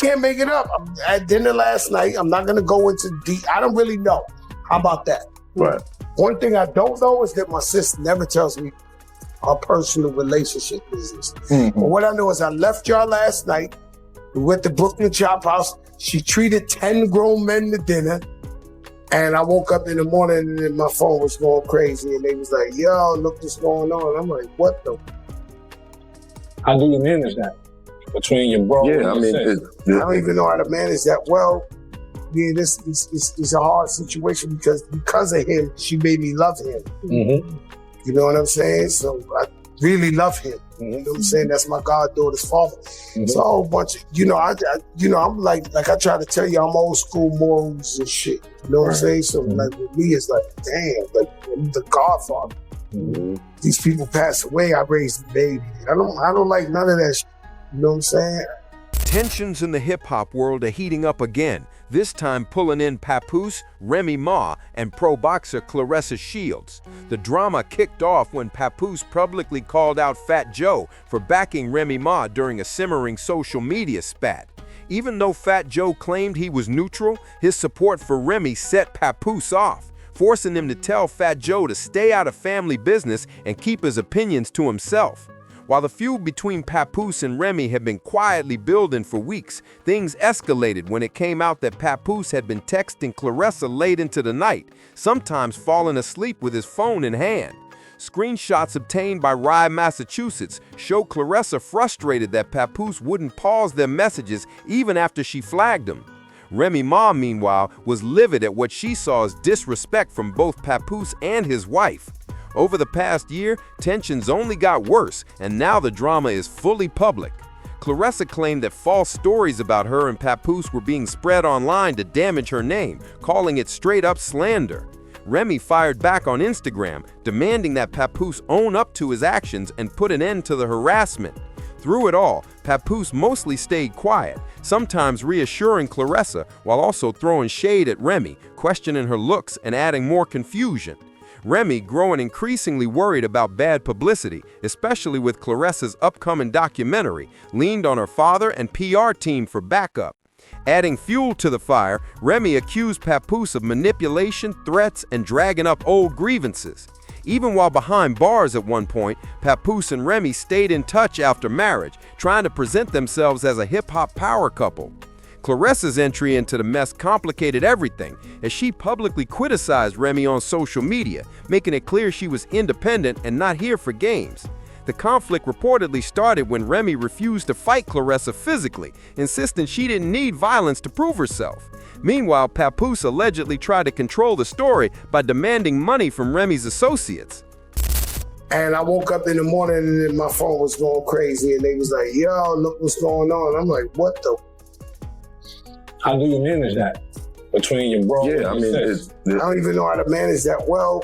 can't make it up. I'm at dinner last night. I'm not gonna go into deep. I don't really know. How about that? Right. One thing I don't know is that my sister never tells me our personal relationship business. Mm-hmm. But what I know is I left y'all last night. We went to Brooklyn Chop House. She treated 10 grown men to dinner. And I woke up in the morning and my phone was going crazy. And they was like, yo, look what's going on. I'm like, what the? How do you manage that between your bro and your sis? I don't even know how to manage that. Well, yeah, this is a hard situation because of him, she made me love him. Mm-hmm. You know what I'm saying? So I really love him. Mm-hmm. You know what I'm saying? That's my goddaughter's father. Mm-hmm. It's a whole bunch of, I'm like I try to tell you, I'm old school morals and shit. You know what I'm saying? So like with me, it's like, damn, like I'm the godfather. Mm-hmm. These people pass away, I raised the baby. I don't like none of that shit. You know what I'm saying? Tensions in the hip-hop world are heating up again, this time pulling in Papoose, Remy Ma, and pro boxer Claressa Shields. The drama kicked off when Papoose publicly called out Fat Joe for backing Remy Ma during a simmering social media spat. Even though Fat Joe claimed he was neutral, his support for Remy set Papoose off, forcing him to tell Fat Joe to stay out of family business and keep his opinions to himself. While the feud between Papoose and Remy had been quietly building for weeks, things escalated when it came out that Papoose had been texting Claressa late into the night, sometimes falling asleep with his phone in hand. Screenshots obtained by Remy, Massachusetts show Claressa frustrated that Papoose wouldn't pause their messages even after she flagged him. Remy Ma, meanwhile, was livid at what she saw as disrespect from both Papoose and his wife. Over the past year, tensions only got worse, and now the drama is fully public. Claressa claimed that false stories about her and Papoose were being spread online to damage her name, calling it straight-up slander. Remy fired back on Instagram, demanding that Papoose own up to his actions and put an end to the harassment. Through it all, Papoose mostly stayed quiet, sometimes reassuring Claressa while also throwing shade at Remy, questioning her looks and adding more confusion. Remy, growing increasingly worried about bad publicity, especially with Claressa's upcoming documentary, leaned on her father and PR team for backup. Adding fuel to the fire, Remy accused Papoose of manipulation, threats, and dragging up old grievances. Even while behind bars at one point, Papoose and Remy stayed in touch after marriage, trying to present themselves as a hip-hop power couple. Claressa's entry into the mess complicated everything, as she publicly criticized Remy on social media, making it clear she was independent and not here for games. The conflict reportedly started when Remy refused to fight Claressa physically, insisting she didn't need violence to prove herself. Meanwhile, Papoose allegedly tried to control the story by demanding money from Remy's associates. And I woke up in the morning and my phone was going crazy and they was like, yo, look what's going on. I'm like, what the? How do you manage that between your bro and your sis? I don't even know how to manage that. Well,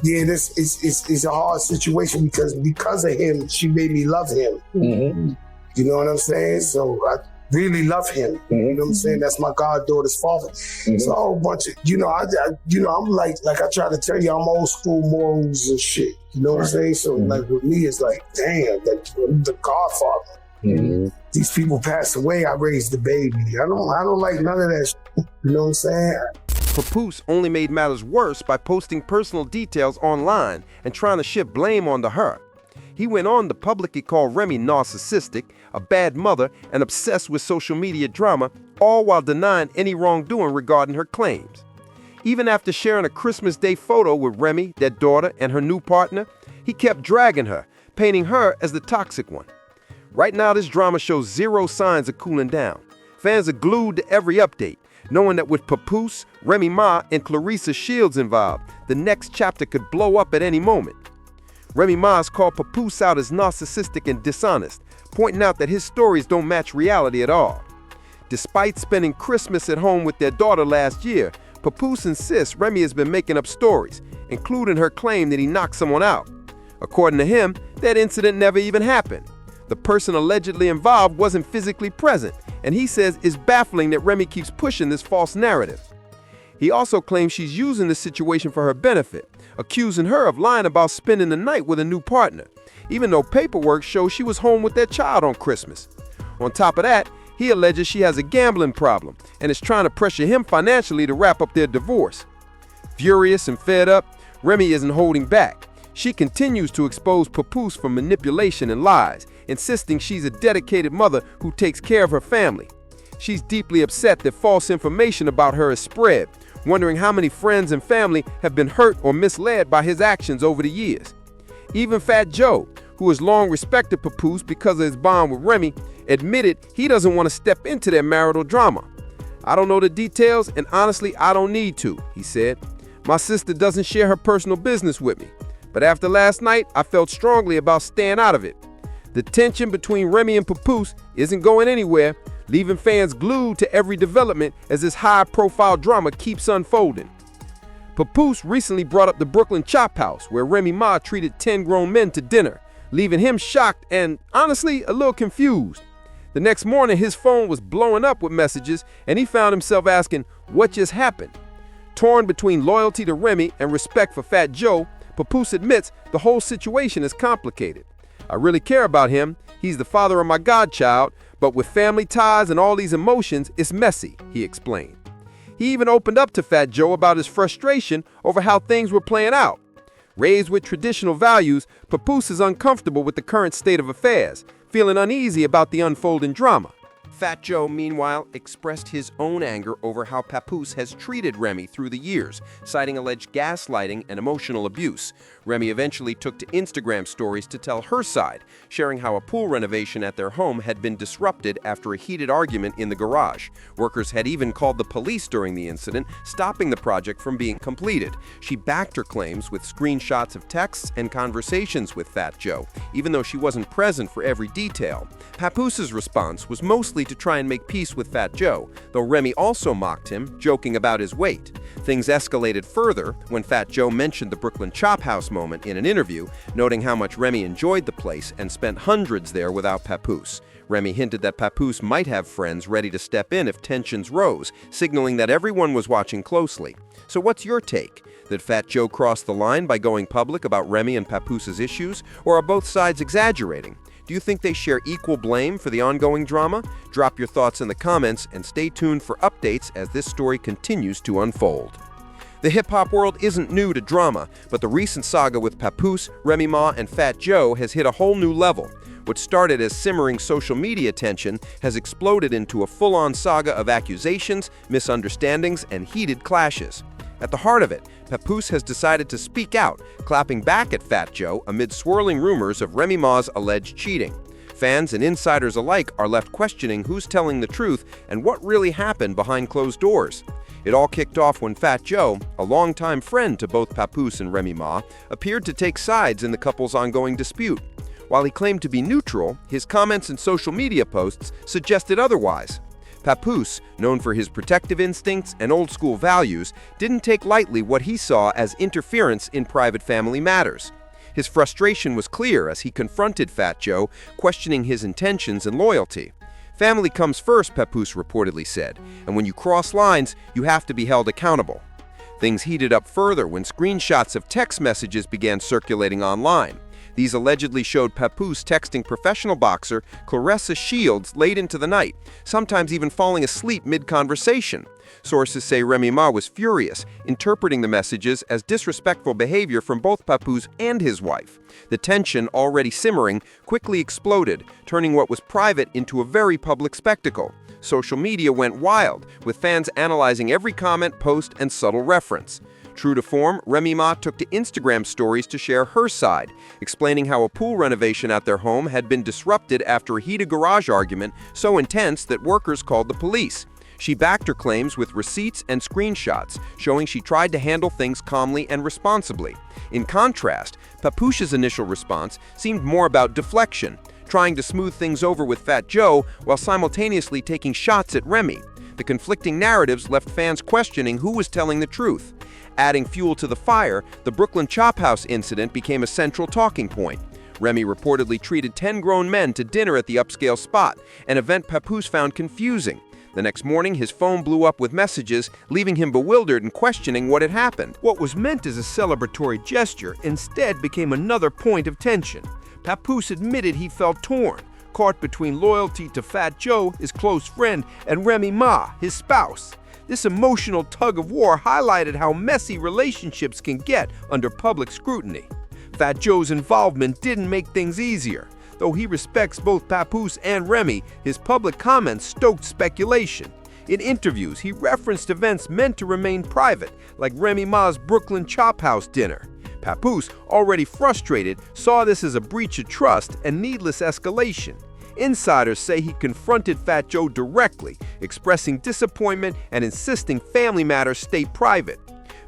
yeah, this is a hard situation because of him, she made me love him. Mm-hmm. You know what I'm saying? So I really love him. Mm-hmm. You know what I'm saying? That's my goddaughter's father. Mm-hmm. It's a whole bunch of, I'm like I try to tell you, I'm old school morals and shit. You know what I'm saying? So like with me, it's like, damn, like I'm the godfather. Mm-hmm. These people pass away, I raised the baby. I don't like none of that shit. You know what I'm saying? Papoose only made matters worse by posting personal details online and trying to shift blame onto her. He went on to publicly call Remy narcissistic, a bad mother, and obsessed with social media drama, all while denying any wrongdoing regarding her claims. Even after sharing a Christmas Day photo with Remy, their daughter, and her new partner, he kept dragging her, painting her as the toxic one. Right now, this drama shows zero signs of cooling down. Fans are glued to every update, knowing that with Papoose, Remy Ma, and Claressa Shields involved, the next chapter could blow up at any moment. Remy Ma has called Papoose out as narcissistic and dishonest, pointing out that his stories don't match reality at all. Despite spending Christmas at home with their daughter last year, Papoose insists Remy has been making up stories, including her claim that he knocked someone out. According to him, that incident never even happened. The person allegedly involved wasn't physically present, and he says it's baffling that Remy keeps pushing this false narrative. He also claims she's using the situation for her benefit, accusing her of lying about spending the night with a new partner, even though paperwork shows she was home with their child on Christmas. On top of that, He alleges she has a gambling problem and is trying to pressure him financially to wrap up their divorce. Furious and fed up, Remy isn't holding back. She continues to expose Papoose for manipulation and lies, insisting she's a dedicated mother who takes care of her family. She's deeply upset that false information about her is spread, wondering how many friends and family have been hurt or misled by his actions over the years. Even Fat Joe, who has long respected Papoose because of his bond with Remy, admitted he doesn't want to step into their marital drama. "I don't know the details, and honestly, I don't need to," he said. "My sister doesn't share her personal business with me, but after last night, I felt strongly about staying out of it." The tension between Remy and Papoose isn't going anywhere, leaving fans glued to every development as this high-profile drama keeps unfolding. Papoose recently brought up the Brooklyn Chop House, where Remy Ma treated 10 grown men to dinner, leaving him shocked and, honestly, a little confused. The next morning, his phone was blowing up with messages, and he found himself asking, what just happened? Torn between loyalty to Remy and respect for Fat Joe, Papoose admits the whole situation is complicated. "I really care about him. He's the father of my godchild, but with family ties and all these emotions, it's messy," he explained. He even opened up to Fat Joe about his frustration over how things were playing out. Raised with traditional values, Papoose is uncomfortable with the current state of affairs, feeling uneasy about the unfolding drama. Fat Joe, meanwhile, expressed his own anger over how Papoose has treated Remy through the years, citing alleged gaslighting and emotional abuse. Remy eventually took to Instagram stories to tell her side, sharing how a pool renovation at their home had been disrupted after a heated argument in the garage. Workers had even called the police during the incident, stopping the project from being completed. She backed her claims with screenshots of texts and conversations with Fat Joe, even though she wasn't present for every detail. Papoose's response was mostly to try and make peace with Fat Joe, though Remy also mocked him, joking about his weight. Things escalated further when Fat Joe mentioned the Brooklyn Chop House moment in an interview, noting how much Remy enjoyed the place and spent hundreds there without Papoose. Remy hinted that Papoose might have friends ready to step in if tensions rose, signaling that everyone was watching closely. So what's your take? Did Fat Joe cross the line by going public about Remy and Papoose's issues, or are both sides exaggerating? Do you think they share equal blame for the ongoing drama? Drop your thoughts in the comments and stay tuned for updates as this story continues to unfold. The hip-hop world isn't new to drama, but the recent saga with Papoose, Remy Ma, and Fat Joe has hit a whole new level. What started as simmering social media tension has exploded into a full-on saga of accusations, misunderstandings, and heated clashes. At the heart of it, Papoose has decided to speak out, clapping back at Fat Joe amid swirling rumors of Remy Ma's alleged cheating. Fans and insiders alike are left questioning who's telling the truth and what really happened behind closed doors. It all kicked off when Fat Joe, a longtime friend to both Papoose and Remy Ma, appeared to take sides in the couple's ongoing dispute. While he claimed to be neutral, his comments and social media posts suggested otherwise. Papoose, known for his protective instincts and old-school values, didn't take lightly what he saw as interference in private family matters. His frustration was clear as he confronted Fat Joe, questioning his intentions and loyalty. "Family comes first," Papoose reportedly said, "and when you cross lines, you have to be held accountable." Things heated up further when screenshots of text messages began circulating online. These allegedly showed Papoose texting professional boxer Claressa Shields late into the night, sometimes even falling asleep mid-conversation. Sources say Remy Ma was furious, interpreting the messages as disrespectful behavior from both Papoose and his wife. The tension, already simmering, quickly exploded, turning what was private into a very public spectacle. Social media went wild, with fans analyzing every comment, post, and subtle reference. True to form, Remy Ma took to Instagram stories to share her side, explaining how a pool renovation at their home had been disrupted after a heated garage argument so intense that workers called the police. She backed her claims with receipts and screenshots, showing she tried to handle things calmly and responsibly. In contrast, Papoose's initial response seemed more about deflection, trying to smooth things over with Fat Joe while simultaneously taking shots at Remy. The conflicting narratives left fans questioning who was telling the truth. Adding fuel to the fire, the Brooklyn Chop House incident became a central talking point. Remy reportedly treated 10 grown men to dinner at the upscale spot, an event Papoose found confusing. The next morning, his phone blew up with messages, leaving him bewildered and questioning what had happened. What was meant as a celebratory gesture instead became another point of tension. Papoose admitted he felt torn, caught between loyalty to Fat Joe, his close friend, and Remy Ma, his spouse. This emotional tug-of-war highlighted how messy relationships can get under public scrutiny. Fat Joe's involvement didn't make things easier. Though he respects both Papoose and Remy, his public comments stoked speculation. In interviews, he referenced events meant to remain private, like Remy Ma's Brooklyn Chop House dinner. Papoose, already frustrated, saw this as a breach of trust and needless escalation. Insiders say he confronted Fat Joe directly, expressing disappointment and insisting family matters stay private.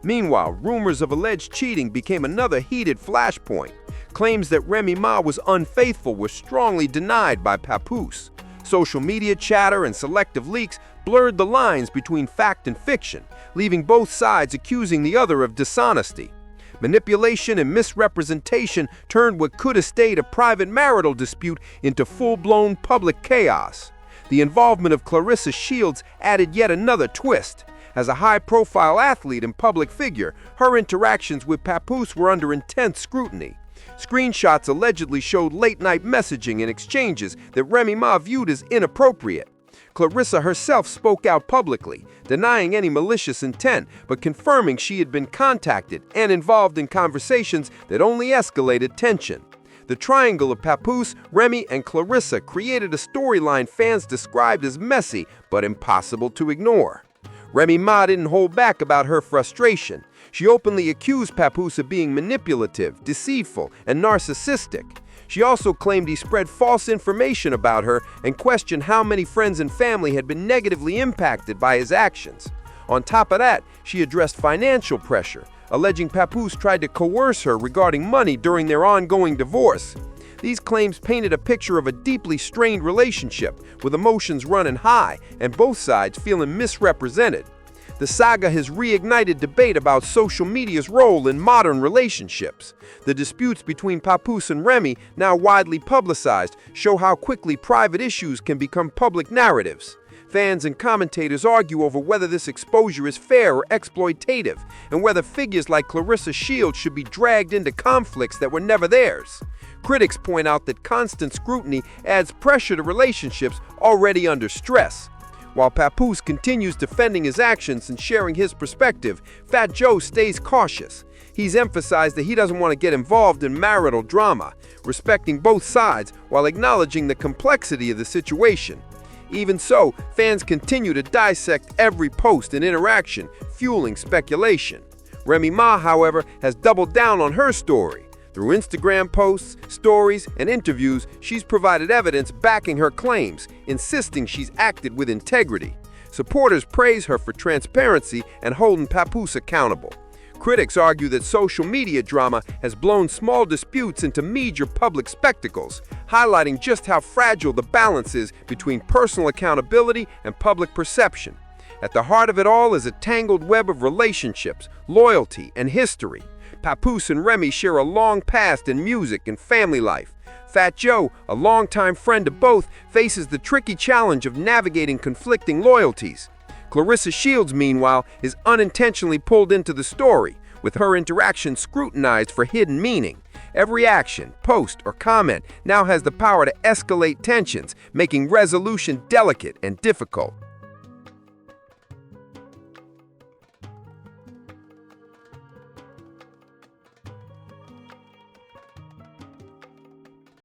Meanwhile, rumors of alleged cheating became another heated flashpoint. Claims that Remy Ma was unfaithful were strongly denied by Papoose. Social media chatter and selective leaks blurred the lines between fact and fiction, leaving both sides accusing the other of dishonesty. Manipulation and misrepresentation turned what could have stayed a private marital dispute into full-blown public chaos. The involvement of Claressa Shields added yet another twist. As a high-profile athlete and public figure, her interactions with Papoose were under intense scrutiny. Screenshots allegedly showed late-night messaging and exchanges that Remy Ma viewed as inappropriate. Claressa herself spoke out publicly, denying any malicious intent, but confirming she had been contacted and involved in conversations that only escalated tension. The triangle of Papoose, Remy, and Claressa created a storyline fans described as messy but impossible to ignore. Remy Ma didn't hold back about her frustration. She openly accused Papoose of being manipulative, deceitful, and narcissistic. She also claimed he spread false information about her and questioned how many friends and family had been negatively impacted by his actions. On top of that, she addressed financial pressure, alleging Papoose tried to coerce her regarding money during their ongoing divorce. These claims painted a picture of a deeply strained relationship, with emotions running high and both sides feeling misrepresented. The saga has reignited debate about social media's role in modern relationships. The disputes between Papoose and Remy, now widely publicized, show how quickly private issues can become public narratives. Fans and commentators argue over whether this exposure is fair or exploitative, and whether figures like Claressa Shields should be dragged into conflicts that were never theirs. Critics point out that constant scrutiny adds pressure to relationships already under stress. While Papoose continues defending his actions and sharing his perspective, Fat Joe stays cautious. He's emphasized that he doesn't want to get involved in marital drama, respecting both sides while acknowledging the complexity of the situation. Even so, fans continue to dissect every post and interaction, fueling speculation. Remy Ma, however, has doubled down on her story. Through Instagram posts, stories, and interviews, she's provided evidence backing her claims, insisting she's acted with integrity. Supporters praise her for transparency and holding Papoose accountable. Critics argue that social media drama has blown small disputes into major public spectacles, highlighting just how fragile the balance is between personal accountability and public perception. At the heart of it all is a tangled web of relationships, loyalty, and history. Papoose and Remy share a long past in music and family life. Fat Joe, a longtime friend of both, faces the tricky challenge of navigating conflicting loyalties. Claressa Shields, meanwhile, is unintentionally pulled into the story, with her interaction scrutinized for hidden meaning. Every action, post, or comment now has the power to escalate tensions, making resolution delicate and difficult.